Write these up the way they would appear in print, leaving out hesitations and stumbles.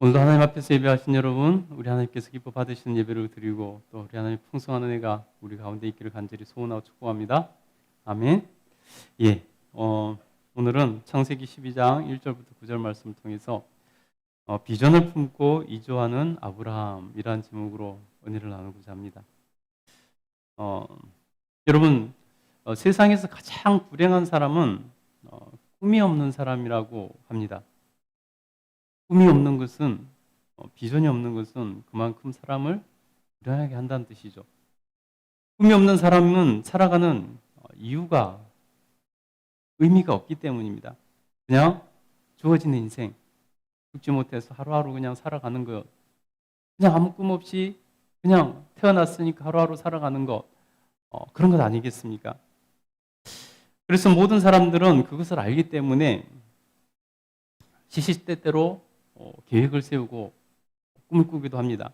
오늘도 하나님 앞에서 예배하신 여러분, 우리 하나님께서 기뻐 받으시는 예배를 드리고 또 우리 하나님 풍성한 은혜가 우리 가운데 있기를 간절히 소원하고 축복합니다. 아멘. 예, 오늘은 창세기 12장 1절부터 9절 말씀을 통해서 비전을 품고 이주하는 아브라함이라는 제목으로 은혜를 나누고자 합니다. 여러분, 세상에서 가장 불행한 사람은 꿈이 없는 사람이라고 합니다. 꿈이 없는 것은, 비전이 없는 것은 그만큼 사람을 불행하게 한다는 뜻이죠. 꿈이 없는 사람은 살아가는 이유가, 의미가 없기 때문입니다. 그냥 주어진 인생, 죽지 못해서 하루하루 그냥 살아가는 것, 그냥 아무 꿈 없이 그냥 태어났으니까 하루하루 살아가는 것, 그런 것 아니겠습니까? 그래서 모든 사람들은 그것을 알기 때문에 시시때때로 계획을 세우고 꿈을 꾸기도 합니다.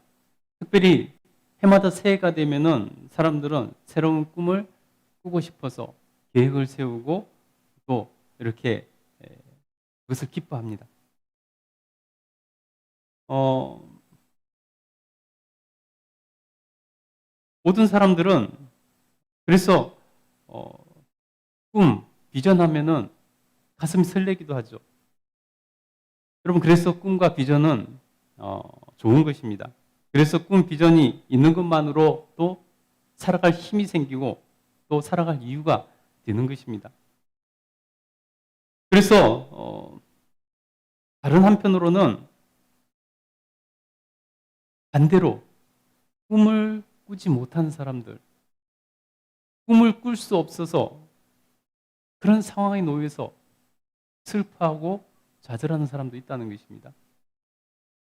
특별히 해마다 새해가 되면은 사람들은 새로운 꿈을 꾸고 싶어서 계획을 세우고 또 이렇게 그것을 기뻐합니다. 모든 사람들은 그래서 꿈, 비전하면은 가슴이 설레기도 하죠. 여러분, 그래서 꿈과 비전은 좋은 것입니다. 그래서 꿈, 비전이 있는 것만으로 또 살아갈 힘이 생기고 또 살아갈 이유가 되는 것입니다. 그래서 다른 한편으로는 반대로 꿈을 꾸지 못하는 사람들, 꿈을 꿀 수 없어서 그런 상황에 놓여서 슬퍼하고 좌절하는 사람도 있다는 것입니다.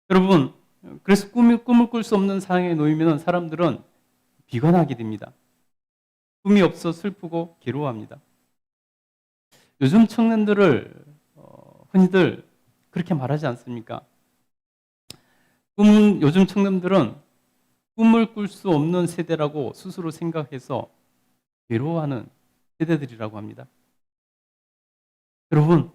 여러분, 그래서 꿈을 꿀 수 없는 상황에 놓이면 사람들은 비관하게 됩니다. 꿈이 없어 슬프고 괴로워합니다. 요즘 청년들을 흔히들 그렇게 말하지 않습니까? 요즘 청년들은 꿈을 꿀 수 없는 세대라고 스스로 생각해서 괴로워하는 세대들이라고 합니다. 여러분,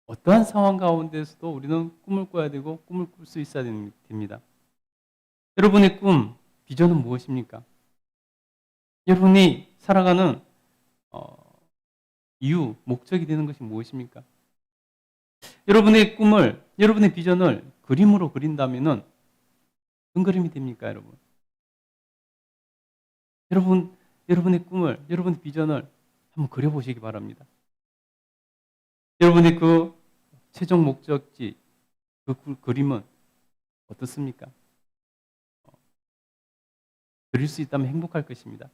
어떠한 상황 가운데서도 우리는 꿈을 꿔야 되고 꿈을 꿀 수 있어야 됩니다. 여러분의 꿈, 비전은 무엇입니까? 여러분이 살아가는 이유, 목적이 되는 것이 무엇입니까? 여러분의 꿈을, 여러분의 비전을 그림으로 그린다면은 어떤 그림이 됩니까, 여러분? 여러분의 꿈을, 여러분의 비전을 한번 그려보시기 바랍니다. 여러분의 그 최종 목적지, 그 그림은 어떻습니까? 그릴 수 있다면 행복할 것입니다.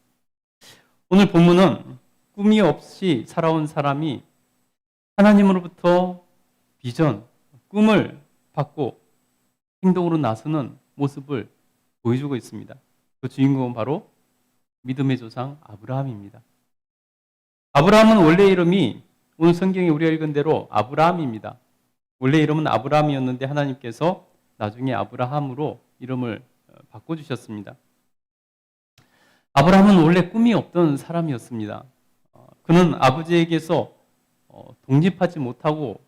오늘 본문은 꿈이 없이 살아온 사람이 하나님으로부터 비전, 꿈을 받고 행동으로 나서는 모습을 보여주고 있습니다. 그 주인공은 바로 믿음의 조상 아브라함입니다. 아브라함은 원래 이름이 오늘 성경에 우리가 읽은 대로 아브라함입니다. 원래 이름은 아브라함이었는데 하나님께서 나중에 아브라함으로 이름을 바꿔주셨습니다. 아브라함은 원래 꿈이 없던 사람이었습니다. 그는 아버지에게서 독립하지 못하고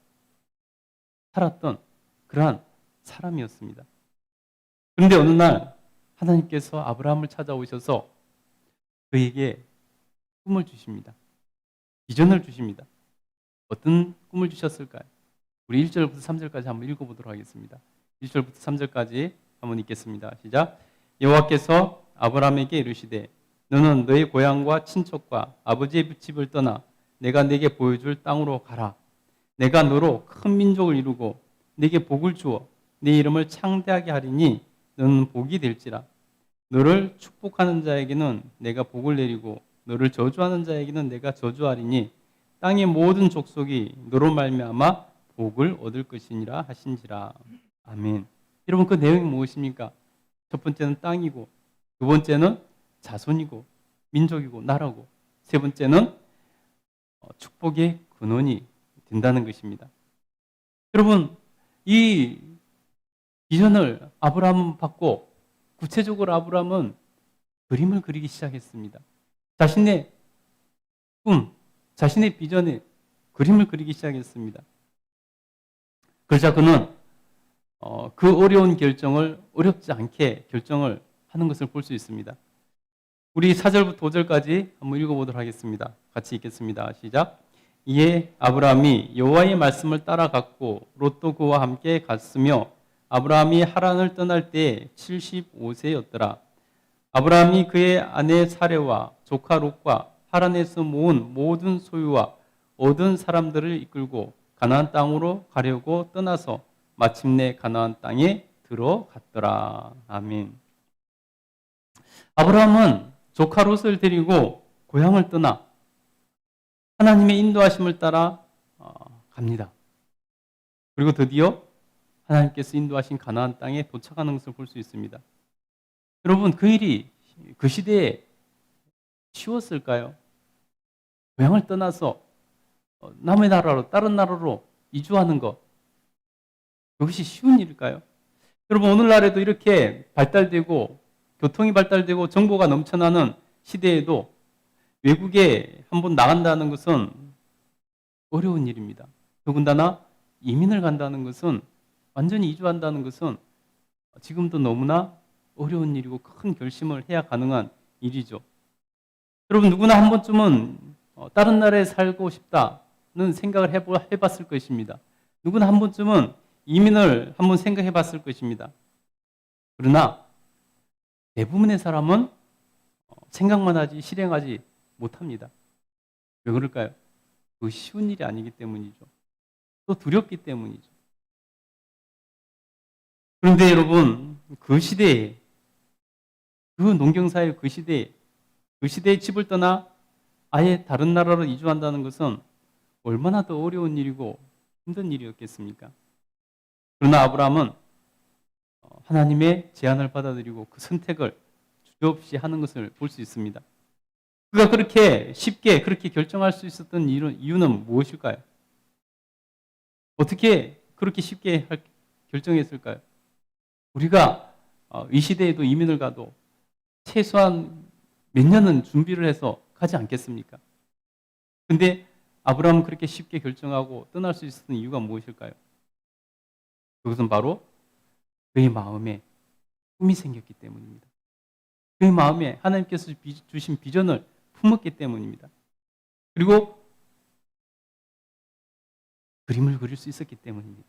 살았던 그러한 사람이었습니다. 그런데 어느 날 하나님께서 아브라함을 찾아오셔서 그에게 꿈을 주십니다. 비전을 주십니다. 어떤 꿈을 주셨을까요? 우리 1절부터 3절까지 한번 읽어보도록 하겠습니다. 1절부터 3절까지 한번 읽겠습니다. 시작. 여호와께서 아브라함에게 이르시되 너는 너의 고향과 친척과 아버지의 집을 떠나 내가 네게 보여줄 땅으로 가라. 내가 너로 큰 민족을 이루고 네게 복을 주어 네 이름을 창대하게 하리니 너는 복이 될지라. 너를 축복하는 자에게는 내가 복을 내리고 너를 저주하는 자에게는 내가 저주하리니 땅의 모든 족속이 너로 말미암아 복을 얻을 것이니라 하신지라. 아멘. 여러분, 그 내용이 무엇입니까? 첫 번째는 땅이고, 두 번째는 자손이고 민족이고 나라고, 세 번째는 축복의 근원이 된다는 것입니다. 여러분, 이 비전을 아브라함은 받고 구체적으로 아브라함은 그림을 그리기 시작했습니다. 자신의 꿈, 자신의 비전에 그림을 그리기 시작했습니다. 그러자 그는 그 어려운 결정을 어렵지 않게 결정을 하는 것을 볼 수 있습니다. 우리 4절부터 5절까지 한번 읽어보도록 하겠습니다. 같이 읽겠습니다. 시작. 이에 아브라함이 여호와의 말씀을 따라갔고 롯도 그와 함께 갔으며 아브라함이 하란을 떠날 때에 75세였더라. 아브라함이 그의 아내 사레와 조카 롯과 하란에서 모은 모든 소유와 얻은 사람들을 이끌고 가나안 땅으로 가려고 떠나서 마침내 가나안 땅에 들어갔더라. 아멘. 아브라함은 조카 롯을 데리고 고향을 떠나 하나님의 인도하심을 따라 갑니다. 그리고 드디어 하나님께서 인도하신 가나안 땅에 도착하는 것을 볼 수 있습니다. 여러분, 그 일이 그 시대에 쉬웠을까요? 고향을 떠나서 남의 나라로, 다른 나라로 이주하는 것, 그것이 쉬운 일일까요? 여러분, 오늘날에도 이렇게 발달되고 교통이 발달되고 정보가 넘쳐나는 시대에도 외국에 한번 나간다는 것은 어려운 일입니다. 더군다나 이민을 간다는 것은, 완전히 이주한다는 것은 지금도 너무나 어려운 일이고 큰 결심을 해야 가능한 일이죠. 여러분, 누구나 한 번쯤은 다른 나라에 살고 싶다는 생각을 해봤을 것입니다. 누구나 한 번쯤은 이민을 한번 생각해 봤을 것입니다. 그러나 대부분의 사람은 생각만 하지 실행하지 못합니다. 왜 그럴까요? 그것이 쉬운 일이 아니기 때문이죠. 또 두렵기 때문이죠. 그런데 여러분, 그 시대에, 그 농경사회 그 시대에 집을 떠나 아예 다른 나라로 이주한다는 것은 얼마나 더 어려운 일이고 힘든 일이었겠습니까? 그러나 아브라함은 하나님의 제안을 받아들이고 그 선택을 주저없이 하는 것을 볼 수 있습니다. 그가 그렇게 쉽게 그렇게 결정할 수 있었던 이유는 무엇일까요? 어떻게 그렇게 쉽게 결정했을까요? 우리가 이 시대에도 이민을 가도 최소한 몇 년은 준비를 해서 가지 않겠습니까? 근데 아브라함은 그렇게 쉽게 결정하고 떠날 수 있었던 이유가 무엇일까요? 그것은 바로 그의 마음에 꿈이 생겼기 때문입니다. 그의 마음에 하나님께서 주신 비전을 품었기 때문입니다. 그리고 그림을 그릴 수 있었기 때문입니다.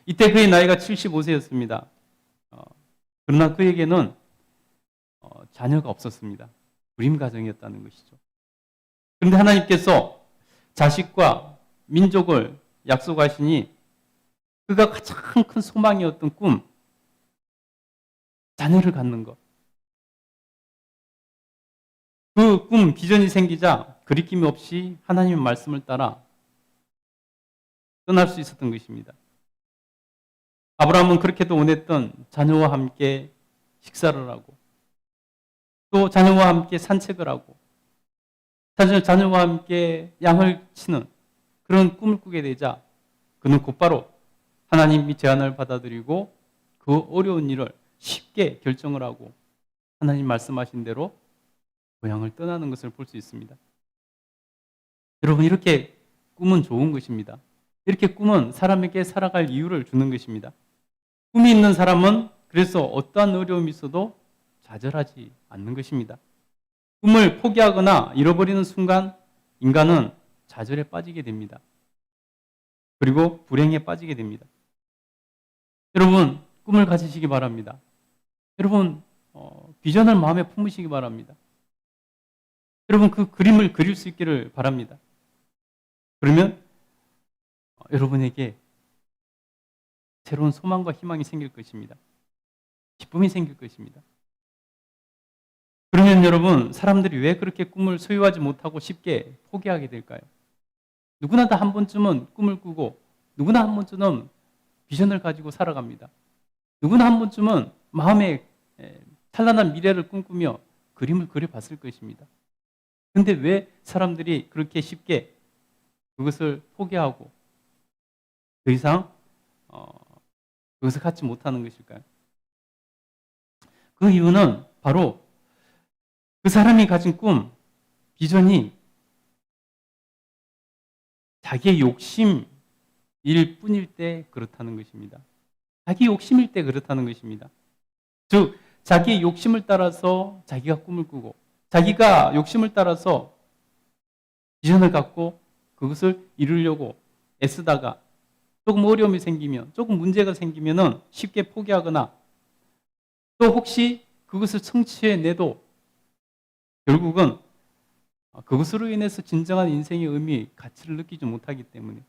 이때 그의 나이가 75세였습니다. 그러나 그에게는 자녀가 없었습니다. 불임 가정이었다는 것이죠. 그런데 하나님께서 자식과 민족을 약속하시니 그가 가장 큰 소망이었던 꿈, 자녀를 갖는 것. 그 꿈, 비전이 생기자 거리낌 없이 하나님의 말씀을 따라 떠날 수 있었던 것입니다. 아브라함은 그렇게도 원했던 자녀와 함께 식사를 하고 또 자녀와 함께 산책을 하고 자녀와 함께 양을 치는 그런 꿈을 꾸게 되자 그는 곧바로 하나님이 제안을 받아들이고 그 어려운 일을 쉽게 결정을 하고 하나님 말씀하신 대로 고향을 떠나는 것을 볼 수 있습니다. 여러분, 이렇게 꿈은 좋은 것입니다. 이렇게 꿈은 사람에게 살아갈 이유를 주는 것입니다. 꿈이 있는 사람은 그래서 어떠한 어려움이 있어도 좌절하지 않는 것입니다. 꿈을 포기하거나 잃어버리는 순간 인간은 좌절에 빠지게 됩니다. 그리고 불행에 빠지게 됩니다. 여러분, 꿈을 가지시기 바랍니다. 여러분, 비전을 마음에 품으시기 바랍니다. 여러분, 그 그림을 그릴 수 있기를 바랍니다. 그러면 여러분에게 새로운 소망과 희망이 생길 것입니다. 기쁨이 생길 것입니다. 그러면 여러분, 사람들이 왜 그렇게 꿈을 소유하지 못하고 쉽게 포기하게 될까요? 누구나 다 한 번쯤은 꿈을 꾸고 누구나 한 번쯤은 비전을 가지고 살아갑니다. 누구나 한 번쯤은 마음에 찬란한 미래를 꿈꾸며 그림을 그려봤을 것입니다. 그런데 왜 사람들이 그렇게 쉽게 그것을 포기하고 더 이상 그것을 갖지 못하는 것일까요? 그 이유는 바로 그 사람이 가진 꿈, 비전이 자기의 욕심일 뿐일 때 그렇다는 것입니다. 자기 욕심일 때 그렇다는 것입니다. 즉 자기의 욕심을 따라서 자기가 꿈을 꾸고 자기가 욕심을 따라서 비전을 갖고 그것을 이루려고 애쓰다가 조금 어려움이 생기면, 조금 문제가 생기면 쉽게 포기하거나 또 혹시 그것을 성취해내도 결국은 그것으로 인해서 진정한 인생의 의미, 가치를 느끼지 못하기 때문에,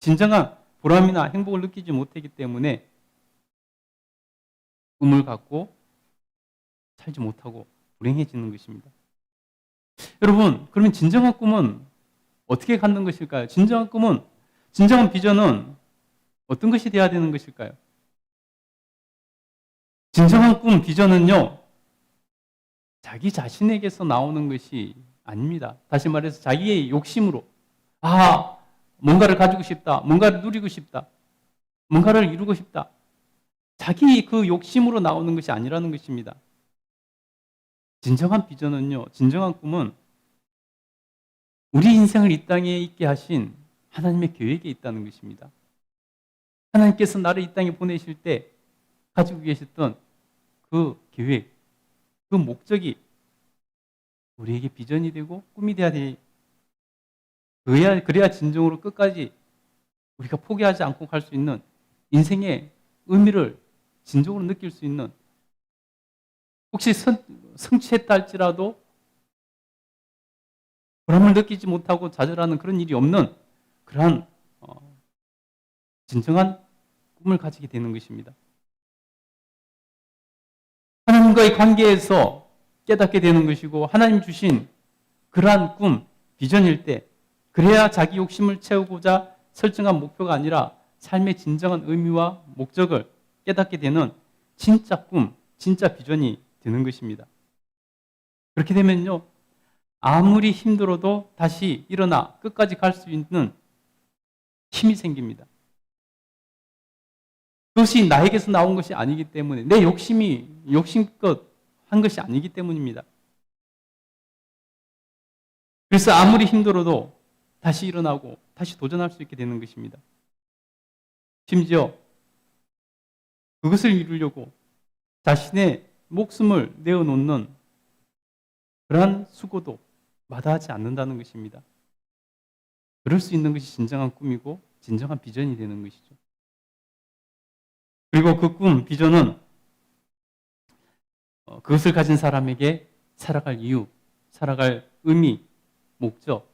진정한 보람이나 행복을 느끼지 못하기 때문에 꿈을 갖고 살지 못하고 불행해지는 것입니다. 여러분, 그러면 진정한 꿈은 어떻게 갖는 것일까요? 진정한 꿈은, 진정한 비전은 어떤 것이 되어야 되는 것일까요? 진정한 꿈, 비전은요, 자기 자신에게서 나오는 것이 아닙니다. 다시 말해서 자기의 욕심으로, 뭔가를 가지고 싶다, 뭔가를 누리고 싶다, 뭔가를 이루고 싶다. 자기 그 욕심으로 나오는 것이 아니라는 것입니다. 진정한 비전은요, 진정한 꿈은 우리 인생을 이 땅에 있게 하신 하나님의 계획에 있다는 것입니다. 하나님께서 나를 이 땅에 보내실 때 가지고 계셨던 그 계획, 그 목적이 우리에게 비전이 되고 꿈이 되어야 돼. 그래야 진정으로 끝까지 우리가 포기하지 않고 갈 수 있는 인생의 의미를 진정으로 느낄 수 있는, 혹시 성취했다 할지라도 보람을 느끼지 못하고 좌절하는 그런 일이 없는 그러한 진정한 꿈을 가지게 되는 것입니다. 하나님과의 관계에서 깨닫게 되는 것이고, 하나님 주신 그러한 꿈, 비전일 때, 그래야 자기 욕심을 채우고자 설정한 목표가 아니라 삶의 진정한 의미와 목적을 깨닫게 되는 진짜 꿈, 진짜 비전이 되는 것입니다. 그렇게 되면요, 아무리 힘들어도 다시 일어나 끝까지 갈 수 있는 힘이 생깁니다. 그것이 나에게서 나온 것이 아니기 때문에, 내 욕심껏 한 것이 아니기 때문입니다. 그래서 아무리 힘들어도 다시 일어나고 다시 도전할 수 있게 되는 것입니다. 심지어 그것을 이루려고 자신의 목숨을 내어놓는 그러한 수고도 마다하지 않는다는 것입니다. 그럴 수 있는 것이 진정한 꿈이고 진정한 비전이 되는 것이죠. 그리고 그 꿈, 비전은 그것을 가진 사람에게 살아갈 이유, 살아갈 의미, 목적,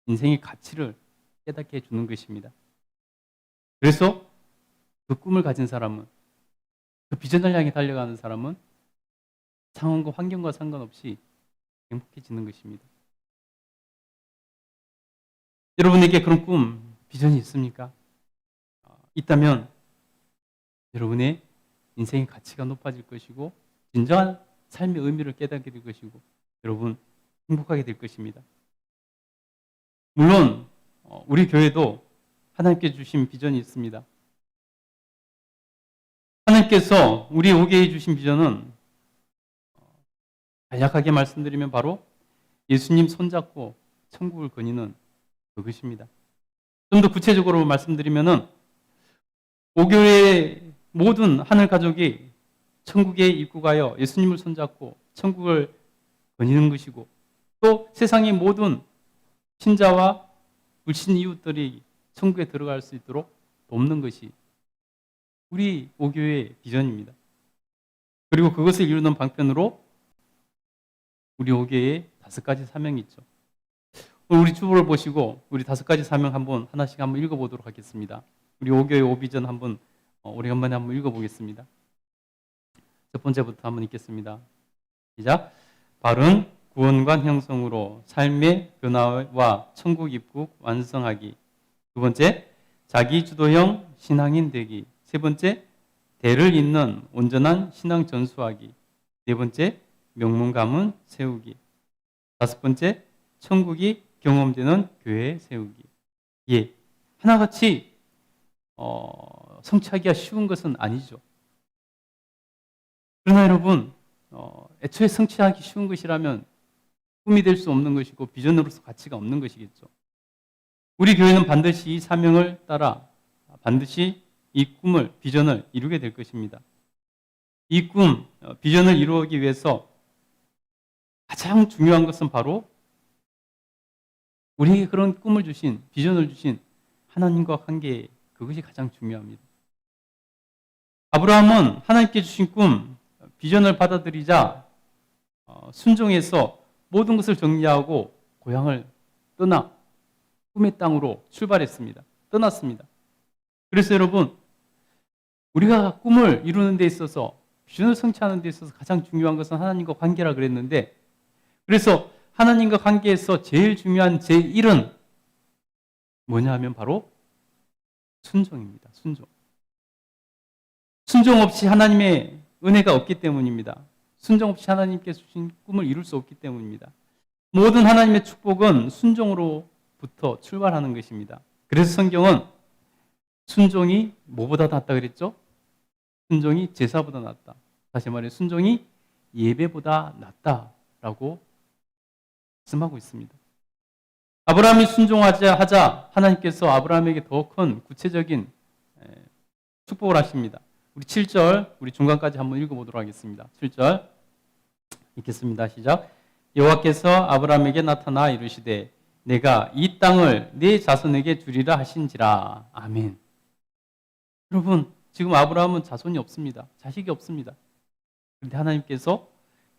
인생의 가치를 깨닫게 해주는 것입니다. 그래서 그 꿈을 가진 사람은, 그 비전을 향해 달려가는 사람은 상황과 환경과 상관없이 행복해지는 것입니다. 여러분에게 그런 꿈, 비전이 있습니까? 있다면 여러분의 인생의 가치가 높아질 것이고 진정한 삶의 의미를 깨닫게 될 것이고 여러분 행복하게 될 것입니다. 물론 우리 교회도 하나님께 주신 비전이 있습니다. 하나님께서 우리 5개에 주신 비전은 간략하게 말씀드리면 바로 예수님 손잡고 천국을 거니는 그것입니다. 좀 더 구체적으로 말씀드리면은 5교회의 모든 하늘 가족이 천국에 입국하여 예수님을 손잡고 천국을 거니는 것이고, 또 세상의 모든 신자와 불신 이웃들이 천국에 들어갈 수 있도록 돕는 것이 우리 5교회의 비전입니다. 그리고 그것을 이루는 방편으로 우리 5교회에 5가지 사명이 있죠. 우리 주보를 보시고 우리 5가지 사명 하나씩 한번 읽어보도록 하겠습니다. 우리 5교회 5비전 한번 오래간만에 한번 읽어보겠습니다. 첫 번째부터 한번 읽겠습니다. 시작. 바른 구원관 형성으로 삶의 변화와 천국 입국 완성하기. 두 번째, 자기주도형 신앙인 되기. 세 번째, 대를 잇는 온전한 신앙 전수하기. 네 번째, 명문 가문 세우기. 다섯 번째, 천국이 경험되는 교회 세우기. 예, 하나같이 성취하기가 쉬운 것은 아니죠. 그러나 여러분, 애초에 성취하기 쉬운 것이라면 꿈이 될 수 없는 것이고 비전으로서 가치가 없는 것이겠죠. 우리 교회는 반드시 이 사명을 따라 반드시 이 꿈을, 비전을 이루게 될 것입니다. 이 꿈, 비전을 이루기 위해서 가장 중요한 것은 바로 우리에게 그런 꿈을 주신, 비전을 주신 하나님과 관계, 그것이 가장 중요합니다. 아브라함은 하나님께 주신 꿈, 비전을 받아들이자 순종해서 모든 것을 정리하고 고향을 떠나 꿈의 땅으로 출발했습니다. 떠났습니다. 그래서 여러분, 우리가 꿈을 이루는 데 있어서, 비전을 성취하는 데 있어서 가장 중요한 것은 하나님과 관계라 그랬는데, 그래서 하나님과 관계에서 제일 중요한 제1은 뭐냐 하면 바로 순종입니다. 순종. 순종 없이 하나님의 은혜가 없기 때문입니다. 순종 없이 하나님께서 주신 꿈을 이룰 수 없기 때문입니다. 모든 하나님의 축복은 순종으로부터 출발하는 것입니다. 그래서 성경은 순종이 뭐보다 낫다 그랬죠? 순종이 제사보다 낫다. 다시 말해 순종이 예배보다 낫다라고 말씀하고 있습니다. 아브라함이 순종하자 하나님께서 아브라함에게 더 큰 구체적인 축복을 하십니다. 우리 7절, 우리 중간까지 한번 읽어보도록 하겠습니다. 7절 읽겠습니다. 시작. 여호와께서 아브라함에게 나타나 이르시되 내가 이 땅을 네 자손에게 주리라 하신지라. 아멘. 여러분, 지금 아브라함은 자손이 없습니다. 자식이 없습니다. 그런데 하나님께서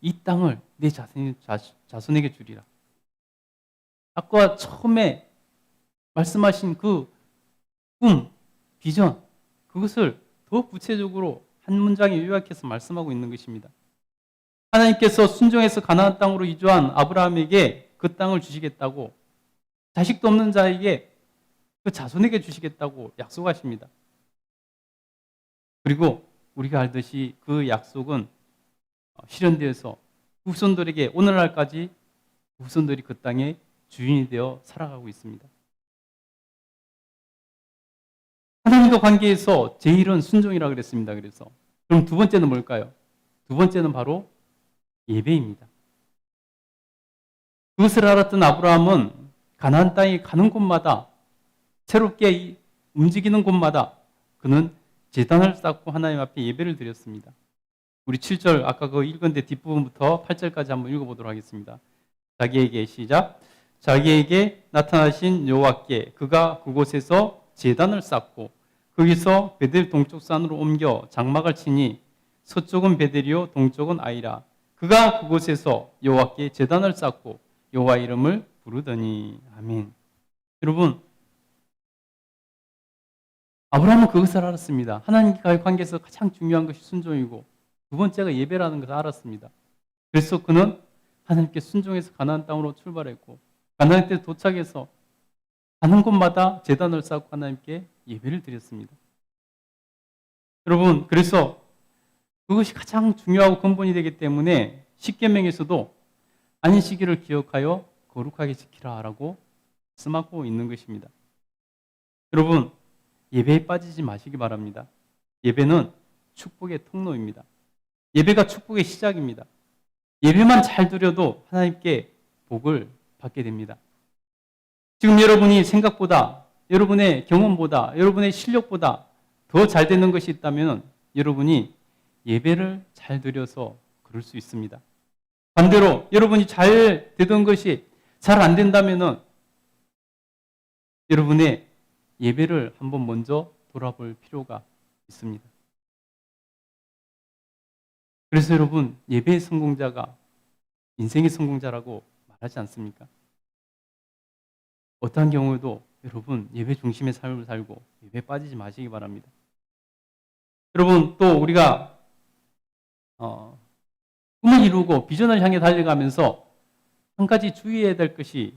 이 땅을 네 자손에게 주리라. 아까 처음에 말씀하신 그 꿈, 비전, 그것을 더 구체적으로 한 문장에 요약해서 말씀하고 있는 것입니다. 하나님께서 순종해서 가나안 땅으로 이주한 아브라함에게 그 땅을 주시겠다고, 자식도 없는 자에게 그 자손에게 주시겠다고 약속하십니다. 그리고 우리가 알듯이 그 약속은 실현되어서 후손들에게 오늘날까지 후손들이 그 땅의 주인이 되어 살아가고 있습니다. 하나님과 관계에서 제1은 순종이라고 그랬습니다. 그래서 그럼 두 번째는 뭘까요? 두 번째는 바로 예배입니다. 그것을 알았던 아브라함은 가나안 땅에 가는 곳마다, 새롭게 움직이는 곳마다 그는 제단을 쌓고 하나님 앞에 예배를 드렸습니다. 우리 7절 아까 그 읽은 데 뒷부분부터 8절까지 한번 읽어보도록 하겠습니다. 자기에게 시작. 자기에게 나타나신 여호와께 그가 그곳에서 제단을 쌓고 거기서 베델 동쪽 산으로 옮겨 장막을 치니 서쪽은 베델이요 동쪽은 아이라. 그가 그곳에서 여호와께 제단을 쌓고 여호와 이름을 부르더니. 아멘. 여러분, 아브라함은 그것을 알았습니다. 하나님과의 관계에서 가장 중요한 것이 순종이고 두 번째가 예배라는 것을 알았습니다. 그래서 그는 하나님께 순종해서 가나안 땅으로 출발했고 가나안 땅에 도착해서 가는 곳마다 제단을 쌓고 하나님께 예배를 드렸습니다. 여러분, 그래서 그것이 가장 중요하고 근본이 되기 때문에 십계명에서도 안식일을 기억하여 거룩하게 지키라라고 말씀하고 있는 것입니다. 여러분, 예배에 빠지지 마시기 바랍니다. 예배는 축복의 통로입니다. 예배가 축복의 시작입니다. 예배만 잘 드려도 하나님께 복을 받게 됩니다. 지금 여러분이 생각보다, 여러분의 경험보다, 여러분의 실력보다 더 잘 되는 것이 있다면 여러분이 예배를 잘 드려서 그럴 수 있습니다. 반대로 여러분이 잘 되던 것이 잘 안 된다면 여러분의 예배를 한번 먼저 돌아볼 필요가 있습니다. 그래서 여러분, 예배의 성공자가 인생의 성공자라고 말하지 않습니까? 어떠한 경우에도 여러분 예배 중심의 삶을 살고 예배에 빠지지 마시기 바랍니다. 여러분, 또 우리가 꿈을 이루고 비전을 향해 달려가면서 한 가지 주의해야 될 것이,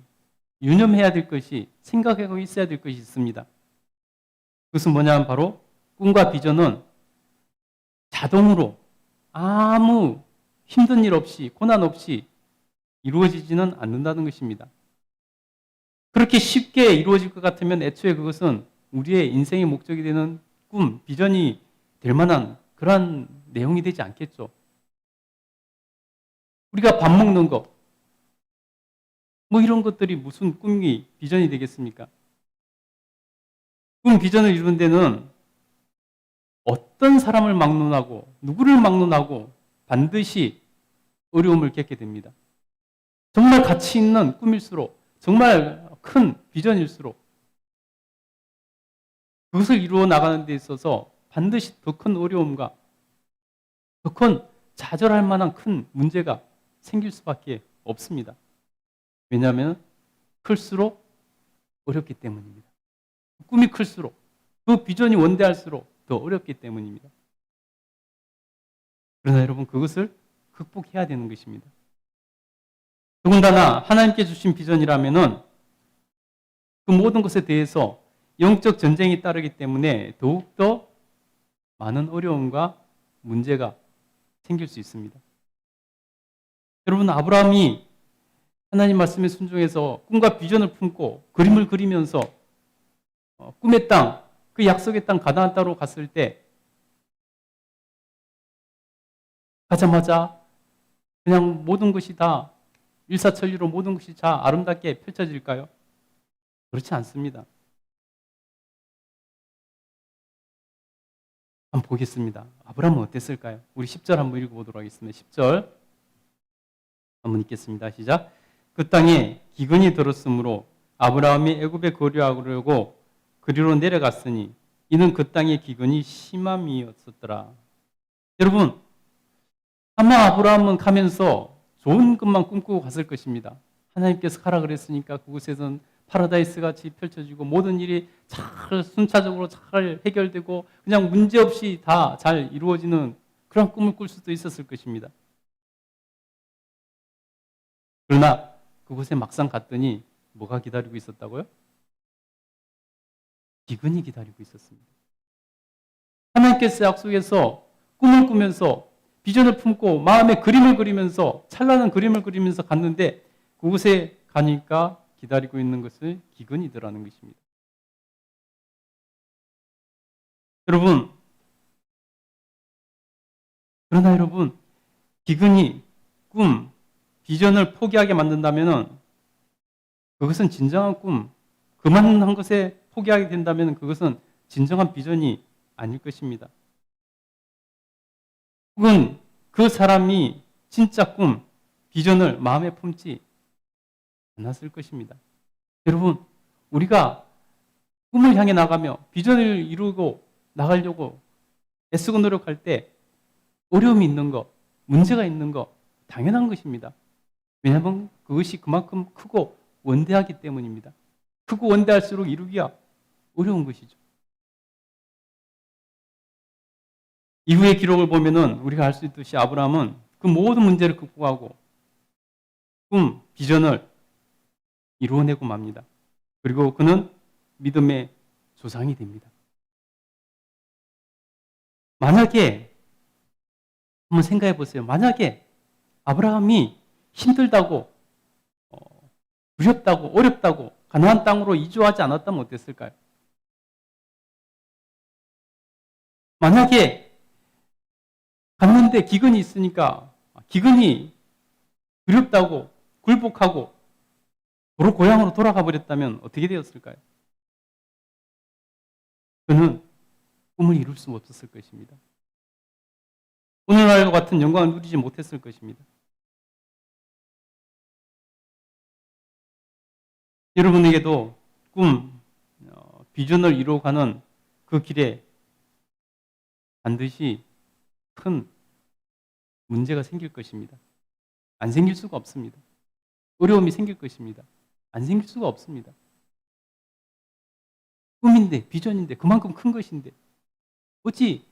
유념해야 될 것이, 생각하고 있어야 될 것이 있습니다. 그것은 뭐냐면 바로 꿈과 비전은 자동으로 아무 힘든 일 없이, 고난 없이 이루어지지는 않는다는 것입니다. 그렇게 쉽게 이루어질 것 같으면 애초에 그것은 우리의 인생의 목적이 되는 꿈, 비전이 될 만한 그러한 내용이 되지 않겠죠. 우리가 밥 먹는 것, 뭐 이런 것들이 무슨 꿈이, 비전이 되겠습니까? 꿈, 비전을 이루는 데는 어떤 사람을 막론하고 누구를 막론하고 반드시 어려움을 겪게 됩니다. 정말 가치 있는 꿈일수록, 정말 큰 비전일수록 그것을 이루어 나가는 데 있어서 반드시 더 큰 어려움과 더 큰 좌절할 만한 큰 문제가 생길 수밖에 없습니다. 왜냐하면 클수록 어렵기 때문입니다. 꿈이 클수록, 그 비전이 원대할수록 더 어렵기 때문입니다. 그러나 여러분, 그것을 극복해야 되는 것입니다. 더군다나 하나님께 주신 비전이라면은 그 모든 것에 대해서 영적 전쟁이 따르기 때문에 더욱더 많은 어려움과 문제가 생길 수 있습니다. 여러분, 아브라함이 하나님 말씀에 순종해서 꿈과 비전을 품고 그림을 그리면서 꿈의 땅, 그 약속의 땅 가나안 땅으로 갔을 때 가자마자 그냥 모든 것이 다 일사천리로 모든 것이 다 아름답게 펼쳐질까요? 그렇지 않습니다. 한번 보겠습니다. 아브라함은 어땠을까요? 우리 10절 한번 읽어보도록 하겠습니다. 10절 한번 읽겠습니다. 시작. 그 땅에 기근이 들었으므로 아브라함이 애굽에 거류하려고 그리로 내려갔으니 이는 그 땅의 기근이 심함이었었더라. 여러분, 아마 아브라함은 가면서 좋은 것만 꿈꾸고 갔을 것입니다. 하나님께서 가라 그랬으니까 그곳에선 파라다이스 같이 펼쳐지고 모든 일이 잘 순차적으로 잘 해결되고 그냥 문제없이 다 잘 이루어지는 그런 꿈을 꿀 수도 있었을 것입니다. 그러나 그곳에 막상 갔더니 뭐가 기다리고 있었다고요? 기근이 기다리고 있었습니다. 하나님께서 약속해서 꿈을 꾸면서 비전을 품고 마음에 그림을 그리면서 찬란한 그림을 그리면서 갔는데 그곳에 가니까 기다리고 있는 것을 기근이더라는 것입니다. 여러분, 그러나 여러분, 기근이 꿈, 비전을 포기하게 만든다면 그것은 진정한 꿈, 그만한 것에 포기하게 된다면 그것은 진정한 비전이 아닐 것입니다. 혹은 그 사람이 진짜 꿈, 비전을 마음에 품지 않았을 것입니다. 여러분, 우리가 꿈을 향해 나가며 비전을 이루고 나가려고 애쓰고 노력할 때 어려움이 있는 것, 문제가 있는 것 당연한 것입니다. 왜냐하면 그것이 그만큼 크고 원대하기 때문입니다. 크고 원대할수록 이루기가 어려운 것이죠. 이후의 기록을 보면은 우리가 알 수 있듯이 아브라함은 그 모든 문제를 극복하고 꿈, 비전을 이루어내고 맙니다. 그리고 그는 믿음의 조상이 됩니다. 만약에 한번 생각해 보세요. 만약에 아브라함이 힘들다고 두렵다고 어렵다고 가나안 땅으로 이주하지 않았다면 어땠을까요? 만약에 갔는데 기근이 있으니까 기근이 두렵다고 굴복하고 도로 고향으로 돌아가 버렸다면 어떻게 되었을까요? 그는 꿈을 이룰 수 없었을 것입니다. 오늘날과 같은 영광을 누리지 못했을 것입니다. 여러분에게도 꿈, 비전을 이루어가는 그 길에 반드시 큰 문제가 생길 것입니다. 안 생길 수가 없습니다. 어려움이 생길 것입니다. 안 생길 수가 없습니다. 꿈인데, 비전인데, 그만큼 큰 것인데 어찌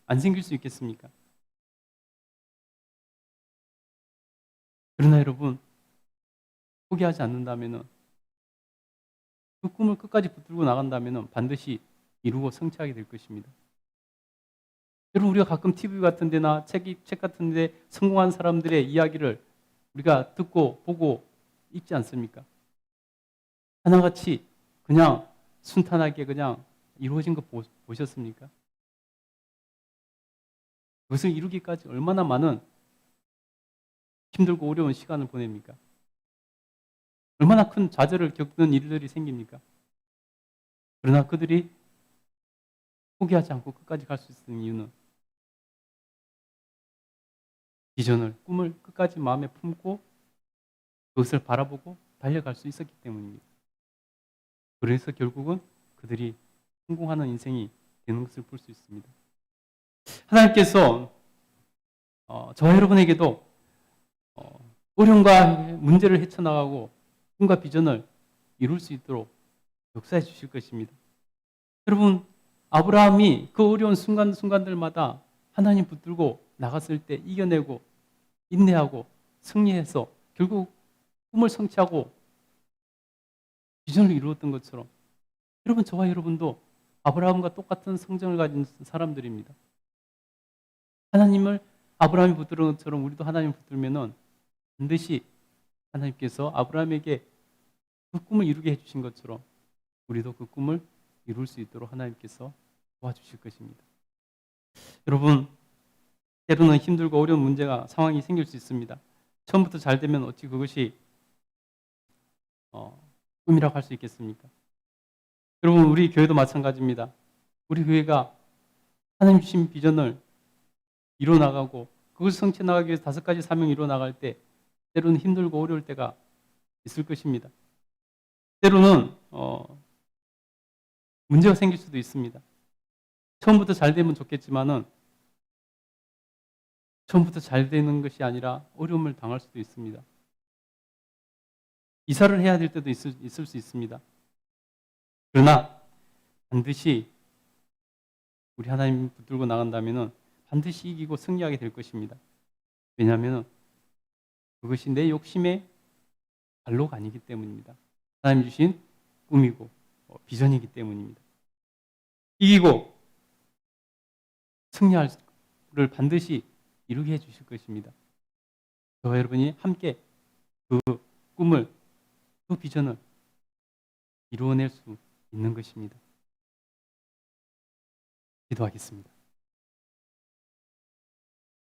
안 생길 수 있겠습니까? 그러나 여러분, 포기하지 않는다면 그 꿈을 끝까지 붙들고 나간다면 반드시 이루고 성취하게 될 것입니다. 여러분, 우리가 가끔 TV 같은 데나 책 같은 데 성공한 사람들의 이야기를 우리가 듣고 보고 읽지 않습니까? 하나같이 그냥 순탄하게 그냥 이루어진 거 보셨습니까? 그것을 이루기까지 얼마나 많은 힘들고 어려운 시간을 보냅니까? 얼마나 큰 좌절을 겪는 일들이 생깁니까? 그러나 그들이 포기하지 않고 끝까지 갈 수 있는 이유는 비전을, 꿈을 끝까지 마음에 품고 그것을 바라보고 달려갈 수 있었기 때문입니다. 그래서 결국은 그들이 성공하는 인생이 되는 것을 볼 수 있습니다. 하나님께서 저와 여러분에게도 어려움과 문제를 헤쳐나가고 꿈과 비전을 이룰 수 있도록 역사해 주실 것입니다. 여러분, 아브라함이 그 어려운 순간들마다 하나님 붙들고 나갔을 때 이겨내고 인내하고 승리해서 결국 꿈을 성취하고 비전을 이루었던 것처럼 여러분, 저와 여러분도 아브라함과 똑같은 성정을 가진 사람들입니다. 하나님을 아브라함이 붙드는 것처럼 우리도 하나님을 붙들면은 반드시 하나님께서 아브라함에게 그 꿈을 이루게 해주신 것처럼 우리도 그 꿈을 이룰 수 있도록 하나님께서 도와주실 것입니다. 여러분, 때로는 힘들고 어려운 문제가 상황이 생길 수 있습니다. 처음부터 잘 되면 어찌 그것이 꿈이라고 할 수 있겠습니까? 여러분, 우리 교회도 마찬가지입니다. 우리 교회가 하나님 주신 비전을 이뤄나가고 그것을 성취해 나가기 위해서 5가지 사명을 이뤄나갈 때 때로는 힘들고 어려울 때가 있을 것입니다. 때로는 문제가 생길 수도 있습니다. 처음부터 잘 되면 좋겠지만은 처음부터 잘 되는 것이 아니라 어려움을 당할 수도 있습니다. 이사를 해야 될 때도 있을 수 있습니다. 그러나 반드시 우리 하나님 붙들고 나간다면 반드시 이기고 승리하게 될 것입니다. 왜냐하면 그것이 내 욕심의 발로가 아니기 때문입니다. 하나님 주신 꿈이고 비전이기 때문입니다. 이기고 승리할 를 반드시 이루게 해주실 것입니다. 저와 여러분이 함께 그 꿈을, 그 비전을 이루어낼 수 있는 것입니다. 기도하겠습니다.